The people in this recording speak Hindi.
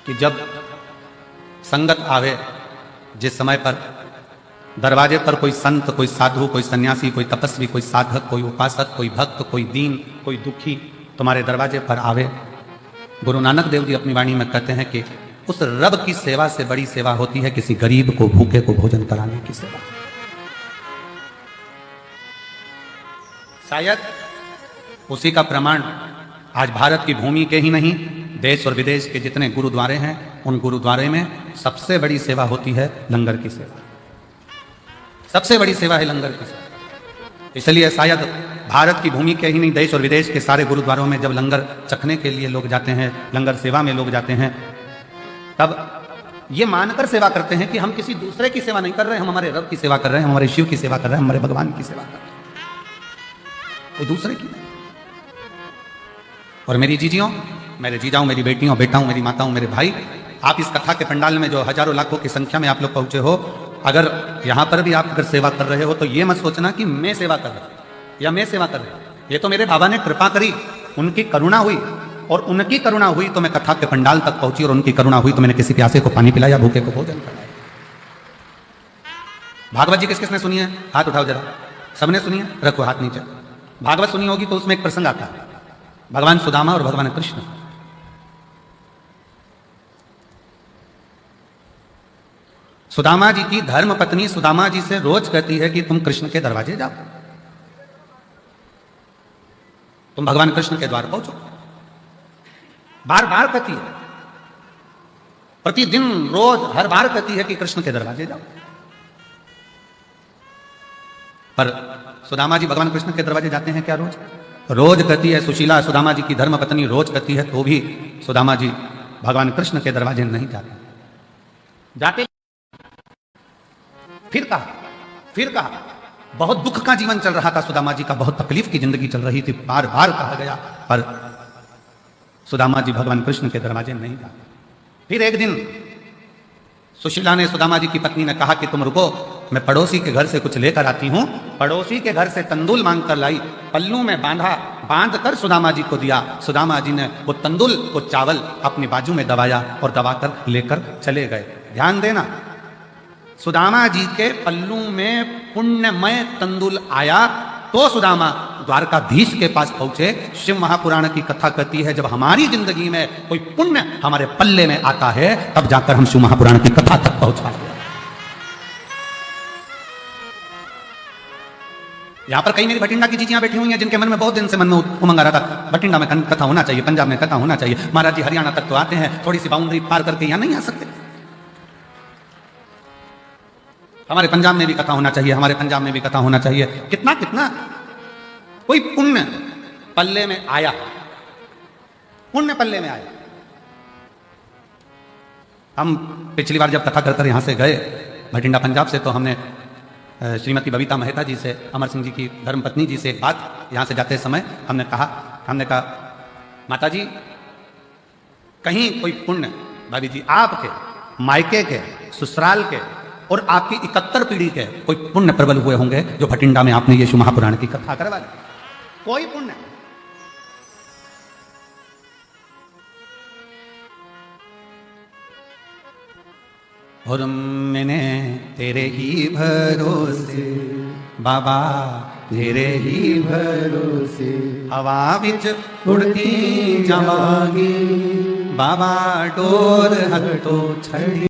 कि जब संगत आवे, जिस समय पर दरवाजे पर कोई संत, कोई साधु, कोई सन्यासी, कोई तपस्वी, कोई साधक, कोई उपासक, कोई भक्त, कोई दीन, कोई दुखी तुम्हारे दरवाजे पर आवे, गुरु नानक देव जी अपनी वाणी में कहते हैं कि उस रब की सेवा से बड़ी सेवा होती है किसी गरीब को, भूखे को भोजन कराने की सेवा। शायद उसी का प्रमाण आज भारत की भूमि के ही नहीं, देश और विदेश के जितने गुरुद्वारे हैं, उन गुरुद्वारे में सबसे बड़ी सेवा होती है लंगर की सेवा। सबसे बड़ी सेवा है लंगर की सेवा। इसलिए शायद भारत की भूमि के ही नहीं, देश और विदेश के सारे गुरुद्वारों में जब लंगर चखने के लिए लोग जाते हैं, लंगर सेवा में लोग जाते हैं, तब ये मानकर सेवा करते हैं कि हम किसी दूसरे की सेवा नहीं कर रहे हैं, हम हमारे रब की सेवा कर रहे हैं, हमारे शिव की सेवा कर रहे हैं, हमारे भगवान की सेवा कर रहे हैं, कोई दूसरे की नहीं। और मेरी जीजियों, मेरे जीजाओं, मेरी बेटियों, बेटाओं, मेरी माताओं, मेरे भाई, आप इस कथा के पंडाल में जो हजारों लाखों की संख्या में आप लोग पहुंचे हो, अगर यहां पर भी आप अगर सेवा कर रहे हो तो ये मत सोचना कि मैं सेवा कर रहा हूं या मैं सेवा कर रहा हूं। ये तो मेरे बाबा ने कृपा करी, उनकी करुणा हुई, और उनकी करुणा हुई तो मैं कथा के पंडाल तक पहुंची, और उनकी करुणा हुई तो मैंने किसी प्यासे को पानी पिलाया, भूखे को भोजन कराया। भागवत जी किस किसने सुनी है? हाथ उठाओ जरा। सबने सुनी है? रखो हाथ नीचे। भागवत सुनी होगी तो उसमें एक प्रसंग आता है, भगवान सुदामा और भगवान कृष्ण। सुदामा जी की धर्म पत्नी सुदामा जी से रोज कहती है कि तुम कृष्ण के दरवाजे जाओ, तुम भगवान कृष्ण के द्वार पहुंचो। बार बार कहती है, प्रतिदिन रोज हर बार कहती है कि कृष्ण के दरवाजे जाओ। पर सुदामा जी भगवान कृष्ण के दरवाजे जाते हैं क्या रोज? रोज कहती है सुशीला, सुदामा जी की धर्म पत्नी रोज कहती है, तो भी सुदामा जी भगवान कृष्ण के दरवाजे नहीं जाते। फिर कहा, बहुत दुख का जीवन चल रहा था सुदामा जी का, बहुत तकलीफ की जिंदगी चल रही थी, बार बार कहा गया, पर सुदामा जी भगवान कृष्ण के दरवाजे नहीं जाते। फिर एक दिन सुशीला ने, सुदामा जी की पत्नी ने कहा कि तुम रुको, मैं पड़ोसी के घर से कुछ लेकर आती हूं। पड़ोसी के घर से तंदुल मांग कर लाई, पल्लू में बांध कर सुदामा जी को दिया। सुदामा जी ने वो तंदुल, वो चावल अपनी बाजू में दबाया और दबाकर लेकर चले गए। ध्यान देना, सुदामा जी के पल्लू में पुण्यमय तंदुल आया तो सुदामा द्वारकाधीश के पास पहुंचे। शिव महापुराण की कथा कहती है, जब हमारी जिंदगी में कोई पुण्य हमारे पल्ले में आता है, तब जाकर हम शिव महापुराण की कथा तक पहुंच पाते हैं। यहां पर कई मेरी भटिंडा की जीजियां बैठी हुई हैं, जिनके मन में बहुत दिन से मन में उमंग आ रहा था, भटिंडा में कथा होना चाहिए, पंजाब में कथा होना चाहिए। महाराज जी हरियाणा तक तो आते हैं, थोड़ी सी बाउंड्री पार करके यहां नहीं आ सकते? हमारे पंजाब में भी कथा होना चाहिए, हमारे पंजाब में भी कथा होना चाहिए। कितना कितना कोई पुण्य पल्ले में आया, पुण्य पल्ले में आया। हम पिछली बार जब कथा कर यहां से गए भटिंडा पंजाब से, तो हमने श्रीमती बबीता मेहता जी से, अमर सिंह जी की धर्मपत्नी जी से एक बात यहां से जाते समय हमने कहा माता जी, कहीं कोई पुण्य, भाभी जी आपके मायके के, ससुराल के और आपकी 71 पीढ़ी के कोई पुण्य प्रबल हुए होंगे जो भटिंडा में आपने ये शिव महापुराण की कथा करवा दी? कोई पुण्य। और मैंने तेरे ही भरोसे बाबा, तेरे ही भरोसे हवा विच उड़ती जावांगी बाबा, डोर हटो छड़ी।